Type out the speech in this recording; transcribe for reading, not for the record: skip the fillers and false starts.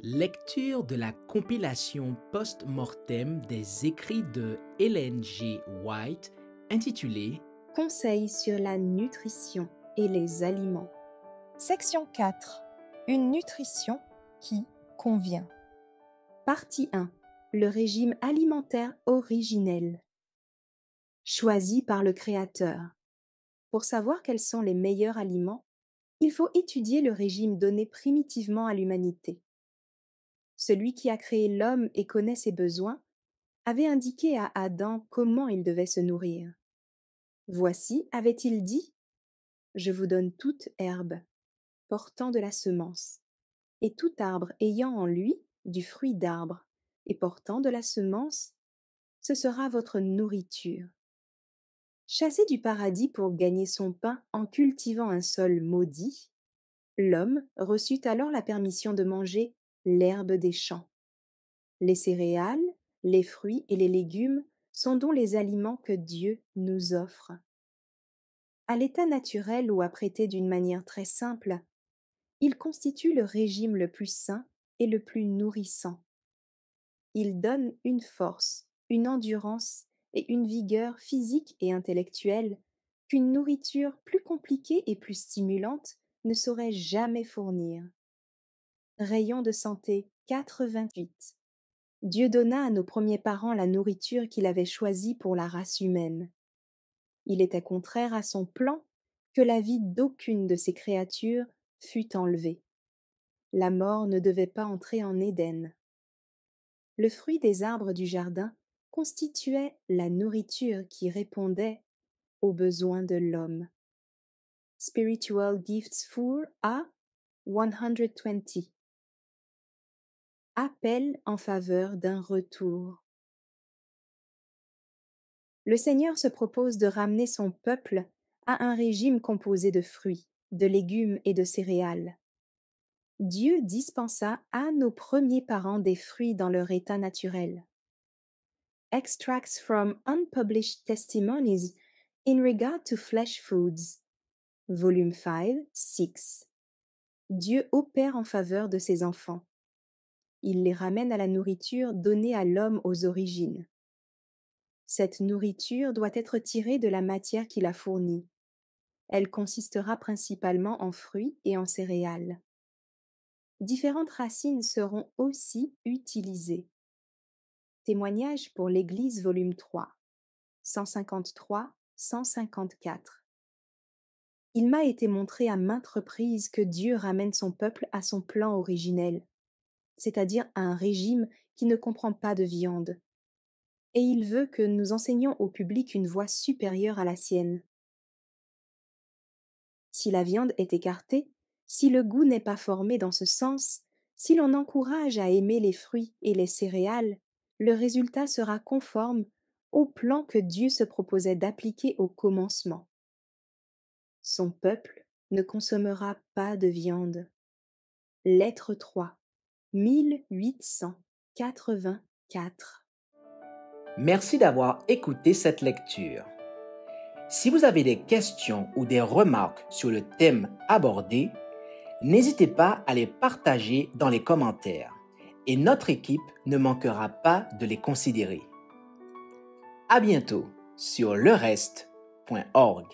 Lecture de la compilation post-mortem des écrits de Ellen G. White intitulée Conseils sur la nutrition et les aliments. Section 4. Une nutrition qui convient. Partie 1. Le régime alimentaire originel. Choisi par le Créateur. Pour savoir quels sont les meilleurs aliments, il faut étudier le régime donné primitivement à l'humanité. Celui qui a créé l'homme et connaît ses besoins avait indiqué à Adam comment il devait se nourrir. Voici, avait-il dit, « Je vous donne toute herbe, portant de la semence, et tout arbre ayant en lui du fruit d'arbre, et portant de la semence, ce sera votre nourriture. » Chassé du paradis pour gagner son pain en cultivant un sol maudit, l'homme reçut alors la permission de manger l'herbe des champs. Les céréales, les fruits et les légumes sont donc les aliments que Dieu nous offre. À l'état naturel ou apprêté d'une manière très simple, il constitue le régime le plus sain et le plus nourrissant. Il donne une force, une endurance et une vigueur physique et intellectuelle qu'une nourriture plus compliquée et plus stimulante ne saurait jamais fournir. Rayon de santé 88. Dieu donna à nos premiers parents la nourriture qu'il avait choisie pour la race humaine. Il était contraire à son plan que la vie d'aucune de ses créatures fût enlevée. La mort ne devait pas entrer en Éden. Le fruit des arbres du jardin constituait la nourriture qui répondait aux besoins de l'homme. Spiritual Gifts for A 120. Appel en faveur d'un retour. Le Seigneur se propose de ramener son peuple à un régime composé de fruits, de légumes et de céréales. Dieu dispensa à nos premiers parents des fruits dans leur état naturel. Extracts from Unpublished Testimonies in Regard to Flesh Foods, Volume 5, 6. Dieu opère en faveur de ses enfants. Il les ramène à la nourriture donnée à l'homme aux origines. Cette nourriture doit être tirée de la matière qu'il a fournie. Elle consistera principalement en fruits et en céréales. Différentes racines seront aussi utilisées. Témoignage pour l'Église, volume 3, 153-154. Il m'a été montré à maintes reprises que Dieu ramène son peuple à son plan originel, c'est-à-dire à un régime qui ne comprend pas de viande. Et il veut que nous enseignions au public une voie supérieure à la sienne. Si la viande est écartée, si le goût n'est pas formé dans ce sens, si l'on encourage à aimer les fruits et les céréales, le résultat sera conforme au plan que Dieu se proposait d'appliquer au commencement. Son peuple ne consommera pas de viande. Lettre 3, 1884. Merci d'avoir écouté cette lecture. Si vous avez des questions ou des remarques sur le thème abordé, n'hésitez pas à les partager dans les commentaires et notre équipe ne manquera pas de les considérer. À bientôt sur lereste.org.